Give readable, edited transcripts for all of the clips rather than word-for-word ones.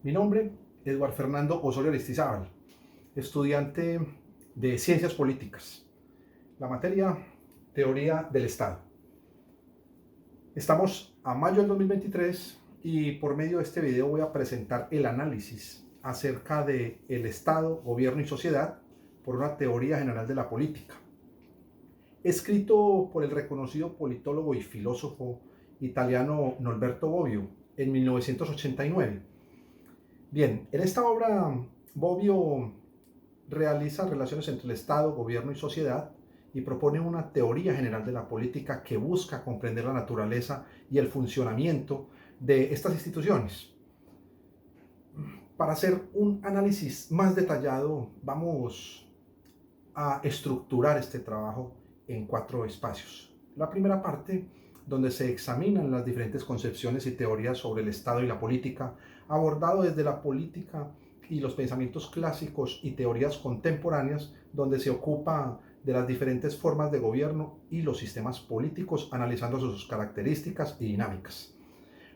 Mi nombre, Eduardo Fernando Osorio Aristizábal, estudiante de Ciencias Políticas, la materia Teoría del Estado. Estamos a mayo del 2023 y por medio de este video voy a presentar el análisis acerca de el Estado, gobierno y sociedad por una teoría general de la política, escrito por el reconocido politólogo y filósofo italiano Norberto Bobbio en 1989. Bien, en esta obra Bobbio realiza relaciones entre el Estado, gobierno y sociedad y propone una teoría general de la política que busca comprender la naturaleza y el funcionamiento de estas instituciones. Para hacer un análisis más detallado, vamos a estructurar este trabajo en 4 espacios. La primera parte, donde se examinan las diferentes concepciones y teorías sobre el Estado y la política, abordado desde la política y los pensamientos clásicos y teorías contemporáneas, donde se ocupa de las diferentes formas de gobierno y los sistemas políticos, analizando sus características y dinámicas.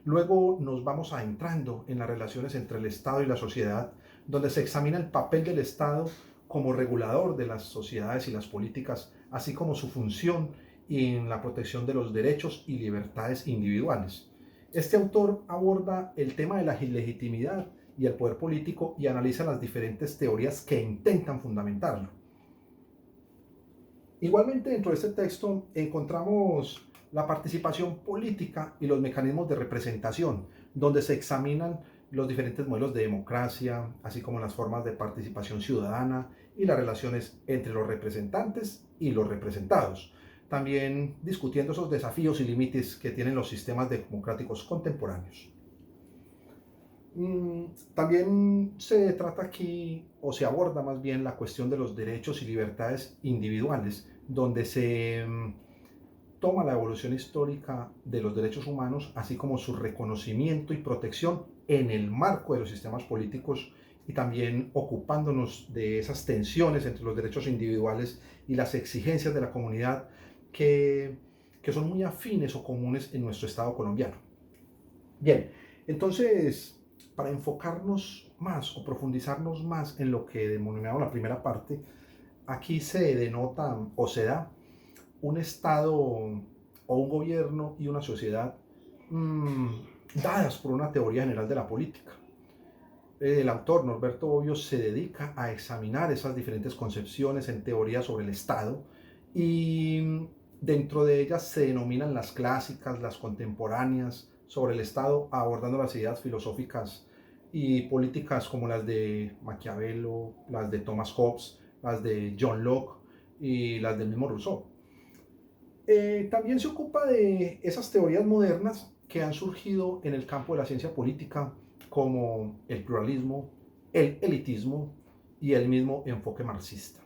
Luego nos vamos adentrando en las relaciones entre el Estado y la sociedad, donde se examina el papel del Estado como regulador de las sociedades y las políticas, así como su función en la protección de los derechos y libertades individuales. Este autor aborda el tema de la legitimidad y el poder político y analiza las diferentes teorías que intentan fundamentarlo. Igualmente, dentro de este texto encontramos la participación política y los mecanismos de representación, donde se examinan los diferentes modelos de democracia, así como las formas de participación ciudadana y las relaciones entre los representantes y los representados. También discutiendo esos desafíos y límites que tienen los sistemas democráticos contemporáneos. También se trata aquí, o se aborda más bien, la cuestión de los derechos y libertades individuales, donde se toma la evolución histórica de los derechos humanos, así como su reconocimiento y protección en el marco de los sistemas políticos y también ocupándonos de esas tensiones entre los derechos individuales y las exigencias de la comunidad que son muy afines o comunes en nuestro Estado colombiano. Bien, entonces, para enfocarnos más o profundizarnos más en lo que denominamos la primera parte, aquí se denota o se da un Estado o un gobierno y una sociedad mmm, dadas por una teoría general de la política. El autor Norberto Bobbio se dedica a examinar esas diferentes concepciones en teoría sobre el Estado y dentro de ellas se denominan las clásicas, las contemporáneas sobre el Estado, abordando las ideas filosóficas y políticas como las de Maquiavelo, las de Thomas Hobbes, las de John Locke y las del mismo Rousseau. También se ocupa de esas teorías modernas que han surgido en el campo de la ciencia política, como el pluralismo, el elitismo y el mismo enfoque marxista.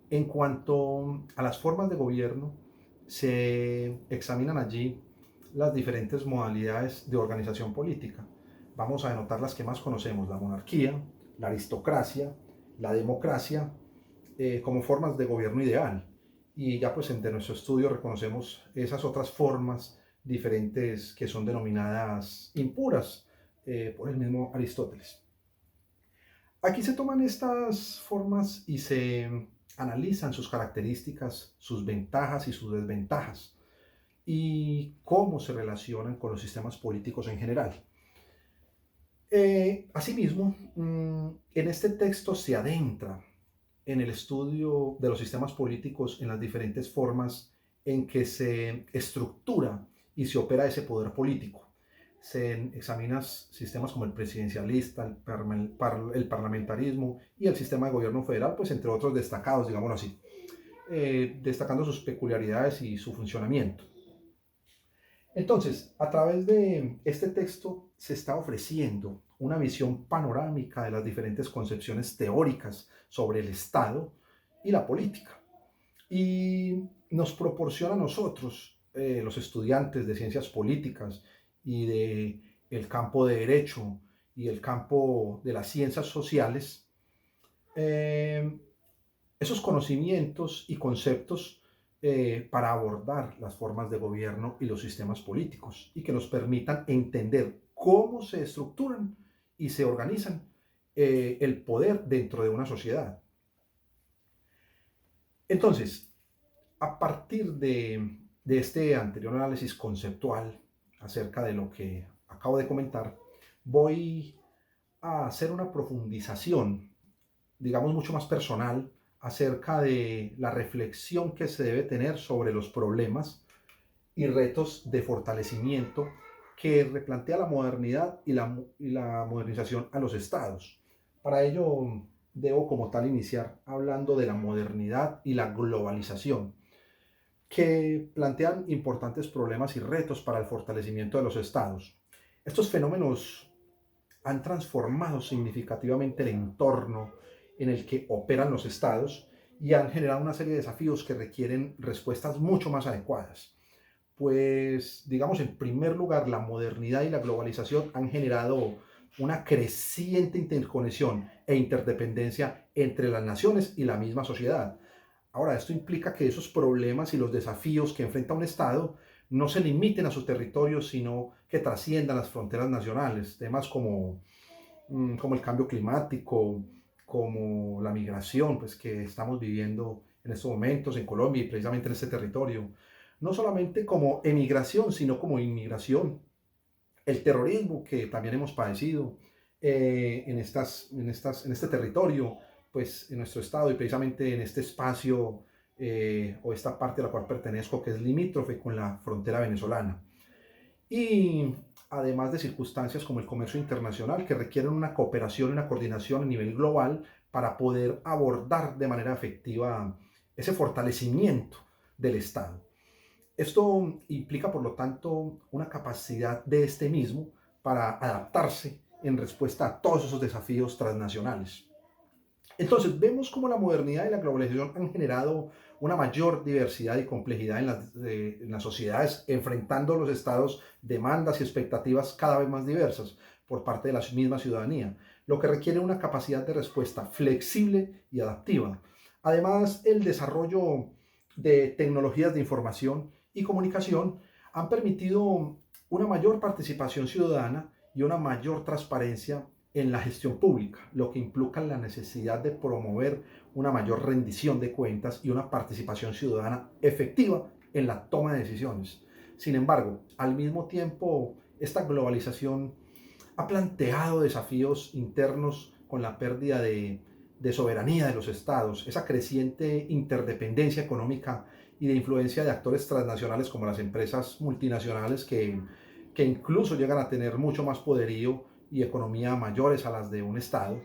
En cuanto a las formas de gobierno, se examinan allí las diferentes modalidades de organización política. Vamos a denotar las que más conocemos: la monarquía, la aristocracia, la democracia, como formas de gobierno ideal. Y ya pues en nuestro estudio reconocemos esas otras formas diferentes que son denominadas impuras por el mismo Aristóteles. Aquí se toman estas formas y se analizan sus características, sus ventajas y sus desventajas, y cómo se relacionan con los sistemas políticos en general. Asimismo, en este texto se adentra en el estudio de los sistemas políticos, en las diferentes formas en que se estructura y se opera ese poder político. Se examinan sistemas como el presidencialista, el parlamentarismo y el sistema de gobierno federal, pues entre otros destacados, digámoslo así, destacando sus peculiaridades y su funcionamiento. Entonces, a través de este texto se está ofreciendo una visión panorámica de las diferentes concepciones teóricas sobre el Estado y la política. Y nos proporciona a nosotros, los estudiantes de ciencias políticas y del campo de derecho y el campo de las ciencias sociales, eh, esos conocimientos y conceptos para abordar las formas de gobierno y los sistemas políticos y que nos permitan entender cómo se estructuran y se organizan el poder dentro de una sociedad. Entonces, a partir de este anterior análisis conceptual acerca de lo que acabo de comentar, voy a hacer una profundización, digamos, mucho más personal acerca de la reflexión que se debe tener sobre los problemas y retos de fortalecimiento que replantea la modernidad y la modernización a los estados. Para ello, debo como tal iniciar hablando de la modernidad y la globalización, que plantean importantes problemas y retos para el fortalecimiento de los estados. Estos fenómenos han transformado significativamente el entorno en el que operan los estados y han generado una serie de desafíos que requieren respuestas mucho más adecuadas. Pues, digamos, en primer lugar, la modernidad y la globalización han generado una creciente interconexión e interdependencia entre las naciones y la misma sociedad. Ahora, esto implica que esos problemas y los desafíos que enfrenta un Estado no se limiten a su territorio, sino que trasciendan las fronteras nacionales. Temas como el cambio climático, como la migración, pues que estamos viviendo en estos momentos en Colombia y precisamente en este territorio. No solamente como emigración, sino como inmigración. El terrorismo que también hemos padecido en este territorio, pues en nuestro estado y precisamente en este espacio o esta parte a la cual pertenezco, que es limítrofe con la frontera venezolana. Y además de circunstancias como el comercio internacional que requieren una cooperación y una coordinación a nivel global para poder abordar de manera efectiva ese fortalecimiento del Estado. Esto implica, por lo tanto, una capacidad de este mismo para adaptarse en respuesta a todos esos desafíos transnacionales. Entonces, vemos cómo la modernidad y la globalización han generado una mayor diversidad y complejidad en las sociedades, enfrentando los estados demandas y expectativas cada vez más diversas por parte de la misma ciudadanía, lo que requiere una capacidad de respuesta flexible y adaptiva. Además, el desarrollo de tecnologías de información y comunicación han permitido una mayor participación ciudadana y una mayor transparencia en la gestión pública, lo que implica la necesidad de promover una mayor rendición de cuentas y una participación ciudadana efectiva en la toma de decisiones. Sin embargo, al mismo tiempo, esta globalización ha planteado desafíos internos con la pérdida de soberanía de los estados, esa creciente interdependencia económica y de influencia de actores transnacionales como las empresas multinacionales que incluso llegan a tener mucho más poderío y economía mayores a las de un Estado,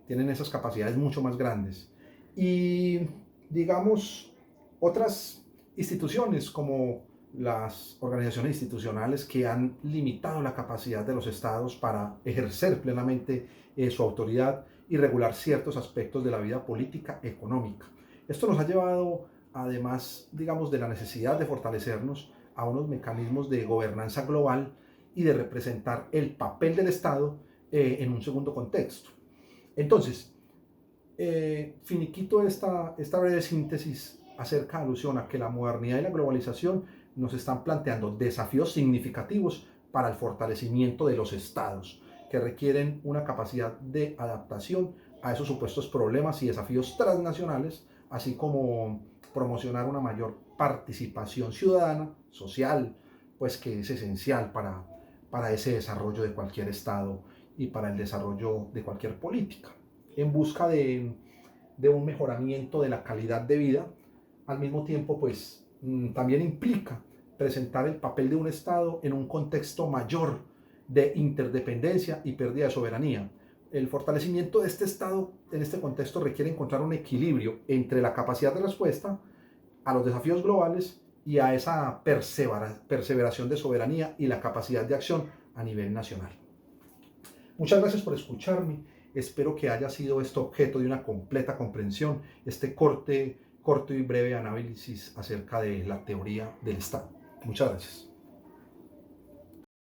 tienen esas capacidades mucho más grandes. Y digamos, otras instituciones como las organizaciones institucionales que han limitado la capacidad de los estados para ejercer plenamente su autoridad y regular ciertos aspectos de la vida política económica. Esto nos ha llevado, además, digamos, de la necesidad de fortalecernos a unos mecanismos de gobernanza global y de representar el papel del Estado en un segundo contexto. Entonces, finiquito esta breve síntesis acerca alusión a que la modernidad y la globalización nos están planteando desafíos significativos para el fortalecimiento de los estados, que requieren una capacidad de adaptación a esos supuestos problemas y desafíos transnacionales, así como promocionar una mayor participación ciudadana, social, pues que es esencial para ese desarrollo de cualquier estado y para el desarrollo de cualquier política, en busca de un mejoramiento de la calidad de vida. Al mismo tiempo, pues también implica presentar el papel de un Estado en un contexto mayor de interdependencia y pérdida de soberanía. El fortalecimiento de este Estado en este contexto requiere encontrar un equilibrio entre la capacidad de respuesta a los desafíos globales y a esa perseveración de soberanía y la capacidad de acción a nivel nacional. Muchas gracias por escucharme. Espero que haya sido esto objeto de una completa comprensión, este corto y breve análisis acerca de la teoría del Estado. Muchas gracias.